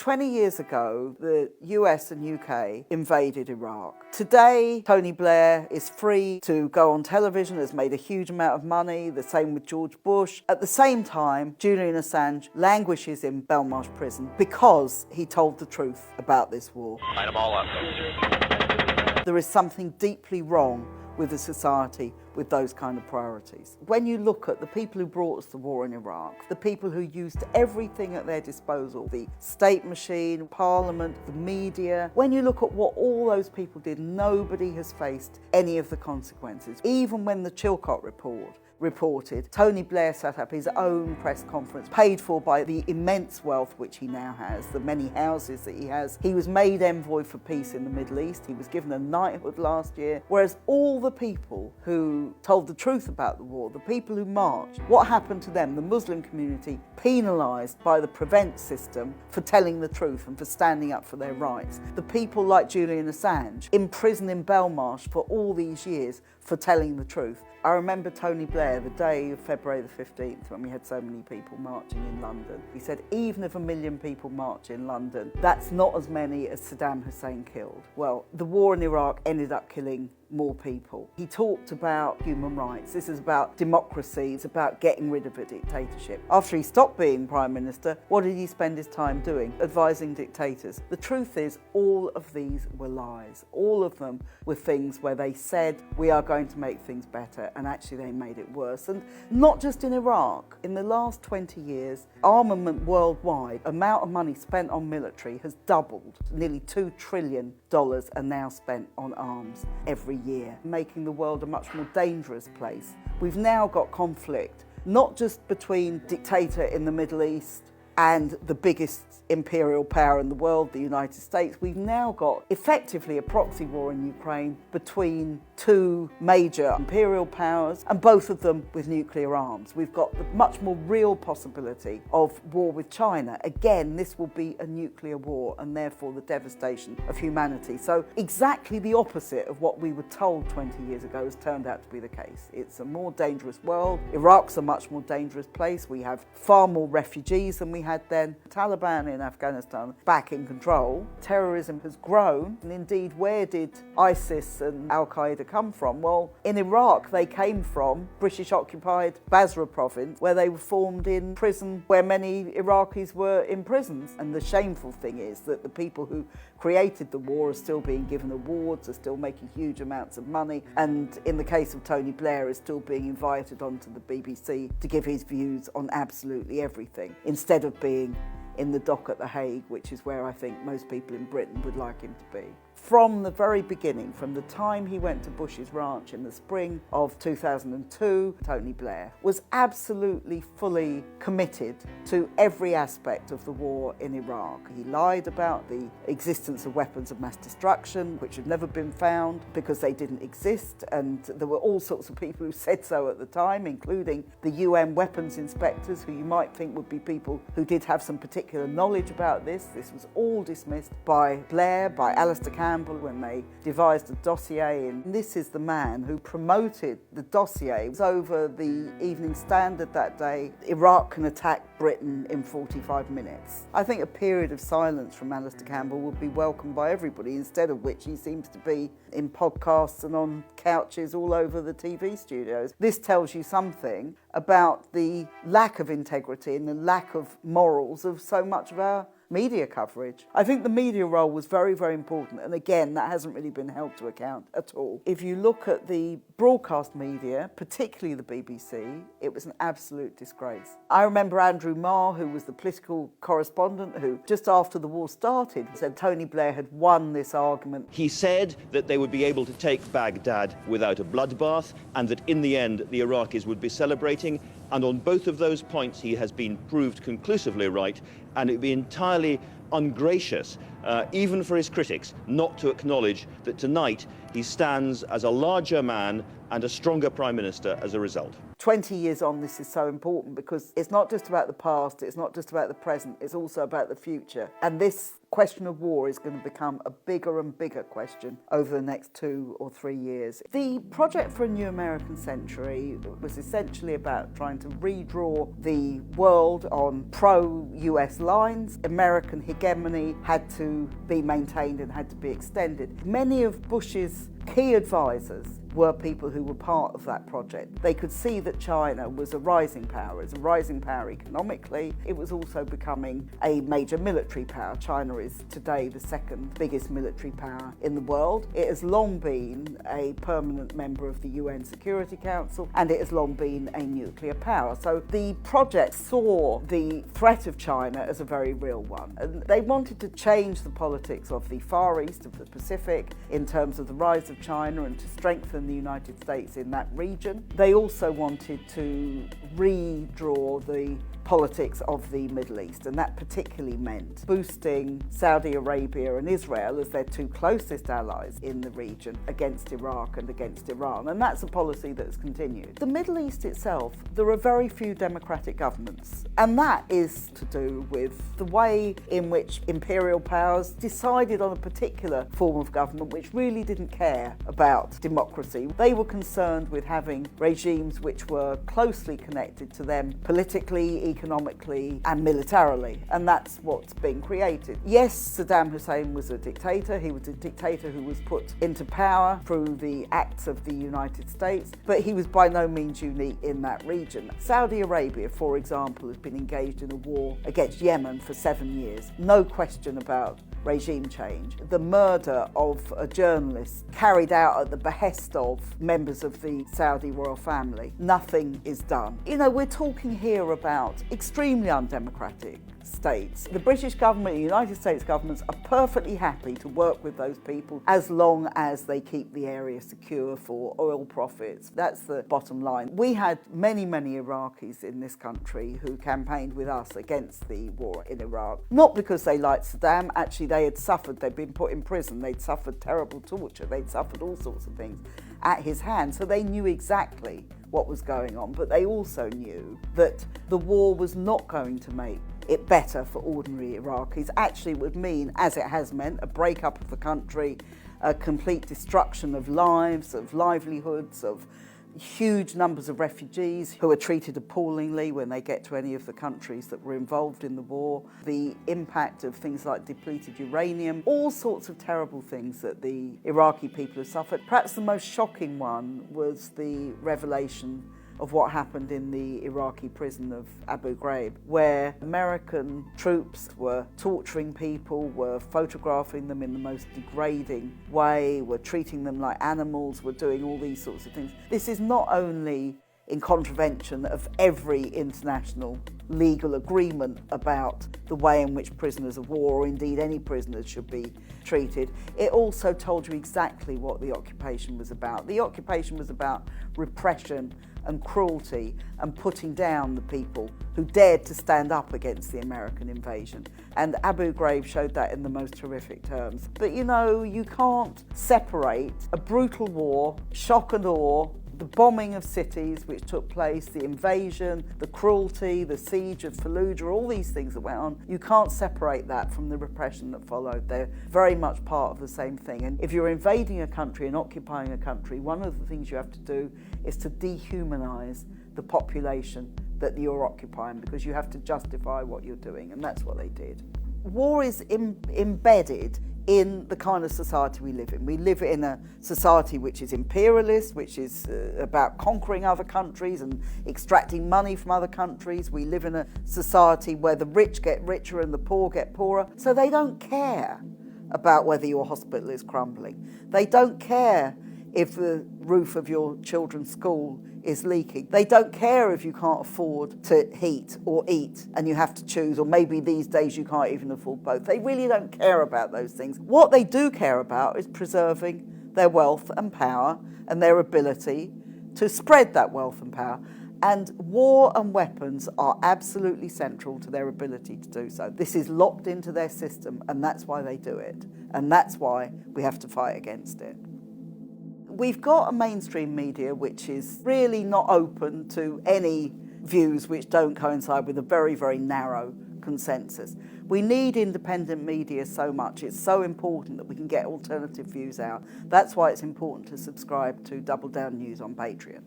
20 years ago, the US and UK invaded Iraq. Today, Tony Blair is free to go on television, has made a huge amount of money, the same with George Bush. At the same time, Julian Assange languishes in Belmarsh prison because he told the truth about this war. Light them all up. There is something deeply wrong with a society with those kind of priorities. When you look at the people who brought us the war in Iraq, the people who used everything at their disposal, the state machine, parliament, the media, when you look at what all those people did, nobody has faced any of the consequences. Even when the Chilcot report reported, Tony Blair set up his own press conference, paid for by the immense wealth which he now has, the many houses that he has. He was made envoy for peace in the Middle East. He was given a knighthood last year. Whereas all the people who told the truth about the war, the people who marched, what happened to them? The Muslim community penalised by the PREVENT system for telling the truth and for standing up for their rights. The people like Julian Assange, imprisoned in Belmarsh for all these years for telling the truth. I remember Tony Blair, the day of February the 15th, when we had so many people marching in London. He said, even if 1 million people march in London, that's not as many as Saddam Hussein killed. Well, the war in Iraq ended up killing more people. He talked about human rights. This is about democracy. It's about getting rid of a dictatorship. After he stopped being Prime Minister, what did he spend his time doing? Advising dictators. The truth is, all of these were lies. All of them were things where they said, we are going to make things better, and actually they made it worse. And not just in Iraq. In the last 20 years, armament worldwide, amount of money spent on military has doubled. Nearly $2 trillion are now spent on arms every year, making the world a much more dangerous place. We've now got conflict, not just between dictator in the Middle East and the biggest imperial power in the world, the United States. We've now got effectively a proxy war in Ukraine between two major imperial powers, and both of them with nuclear arms. We've got the much more real possibility of war with China. Again, this will be a nuclear war, and therefore the devastation of humanity. So exactly the opposite of what we were told 20 years ago has turned out to be the case. It's a more dangerous world. Iraq's a much more dangerous place. We have far more refugees than we had then. Taliban in Afghanistan back in control. Terrorism has grown, and indeed, where did ISIS and Al-Qaeda come from? Well, in Iraq they came from British-occupied Basra province, where they were formed in prison where many Iraqis were in prisons. And the shameful thing is that the people who created the war are still being given awards, are still making huge amounts of money, and in the case of Tony Blair is still being invited onto the BBC to give his views on absolutely everything, instead of being in the dock at The Hague, which is where I think most people in Britain would like him to be. From the very beginning, from the time he went to Bush's ranch in the spring of 2002, Tony Blair was absolutely fully committed to every aspect of the war in Iraq. He lied about the existence of weapons of mass destruction, which had never been found because they didn't exist, and there were all sorts of people who said so at the time, including the UN weapons inspectors, who you might think would be people who did have some particular knowledge about this. This was all dismissed by Blair, by Alistair Campbell, when they devised a dossier. And this is the man who promoted the dossier. It was over the Evening Standard that day. Iraq can attack Britain in 45 minutes. I think a period of silence from Alistair Campbell would be welcomed by everybody, instead of which he seems to be in podcasts and on couches all over the TV studios. This tells you something about the lack of integrity and the lack of morals of so much of our media coverage. I think the media role was very, very important, and again, that hasn't really been held to account at all. If you look at the broadcast media, particularly the BBC, it was an absolute disgrace. I remember Andrew Marr, who was the political correspondent, who just after the war started said Tony Blair had won this argument. He said that they would be able to take Baghdad without a bloodbath, and that in the end the Iraqis would be celebrating. And on both of those points he has been proved conclusively right, and it would be entirely ungracious even for his critics, not to acknowledge that tonight he stands as a larger man and a stronger Prime Minister as a result. 20 years on, this is so important because it's not just about the past, it's not just about the present, it's also about the future. And this question of war is going to become a bigger and bigger question over the next 2 or 3 years. The project for a new American century was essentially about trying to redraw the world on pro-US lines. American hegemony had to be maintained and had to be extended. Many of Bush's key advisors were people who were part of that project. They could see that China was a rising power. It's a rising power economically. It was also becoming a major military power. China is today the second biggest military power in the world. It has long been a permanent member of the UN Security Council, and it has long been a nuclear power. So the project saw the threat of China as a very real one. And they wanted to change the politics of the Far East, of the Pacific, in terms of the rise of China and to strengthen the United States in that region. They also wanted to redraw the politics of the Middle East, and that particularly meant boosting Saudi Arabia and Israel as their two closest allies in the region against Iraq and against Iran, and that's a policy that has continued. The Middle East itself, there are very few democratic governments, and that is to do with the way in which imperial powers decided on a particular form of government which really didn't care about democracy. They were concerned with having regimes which were closely connected to them politically, economically and militarily, and that's what's been created. Yes, Saddam Hussein was a dictator. He was a dictator who was put into power through the acts of the United States, but he was by no means unique in that region. Saudi Arabia, for example, has been engaged in a war against Yemen for 7 years. No question about regime change. The murder of a journalist carried out at the behest of members of the Saudi royal family. Nothing is done. You know, we're talking here about extremely undemocratic states. The British government, the United States governments are perfectly happy to work with those people as long as they keep the area secure for oil profits. That's the bottom line. We had many Iraqis in this country who campaigned with us against the war in Iraq, not because they liked Saddam. Actually, they had suffered, they'd been put in prison, they'd suffered terrible torture, they'd suffered all sorts of things at his hands, so they knew exactly what was going on, but they also knew that the war was not going to make it better for ordinary Iraqis. Actually, it would mean, as it has meant, a breakup of the country, a complete destruction of lives, of livelihoods, of huge numbers of refugees who are treated appallingly when they get to any of the countries that were involved in the war, the impact of things like depleted uranium, all sorts of terrible things that the Iraqi people have suffered. Perhaps the most shocking one was the revelation of what happened in the Iraqi prison of Abu Ghraib, where American troops were torturing people, were photographing them in the most degrading way, were treating them like animals, were doing all these sorts of things. This is not only in contravention of every international legal agreement about the way in which prisoners of war, or indeed any prisoners, should be treated, it also told you exactly what the occupation was about. The occupation was about repression and cruelty and putting down the people who dared to stand up against the American invasion. And Abu Ghraib showed that in the most horrific terms. But you know, you can't separate a brutal war, shock and awe, the bombing of cities which took place, the invasion, the cruelty, the siege of Fallujah, all these things that went on. You can't separate that from the repression that followed. They're very much part of the same thing. And if you're invading a country and occupying a country, one of the things you have to do is to dehumanize the population that you're occupying, because you have to justify what you're doing, and that's what they did. War is embedded in the kind of society we live in. We live in a society which is imperialist, which is about conquering other countries and extracting money from other countries. We live in a society where the rich get richer and the poor get poorer. So they don't care about whether your hospital is crumbling. They don't care if the roof of your children's school is leaking. They don't care if you can't afford to heat or eat and you have to choose, or maybe these days you can't even afford both. They really don't care about those things. What they do care about is preserving their wealth and power and their ability to spread that wealth and power. And war and weapons are absolutely central to their ability to do so. This is locked into their system, and that's why they do it. And that's why we have to fight against it. We've got a mainstream media which is really not open to any views which don't coincide with a very, very narrow consensus. We need independent media so much. It's so important that we can get alternative views out. That's why it's important to subscribe to Double Down News on Patreon.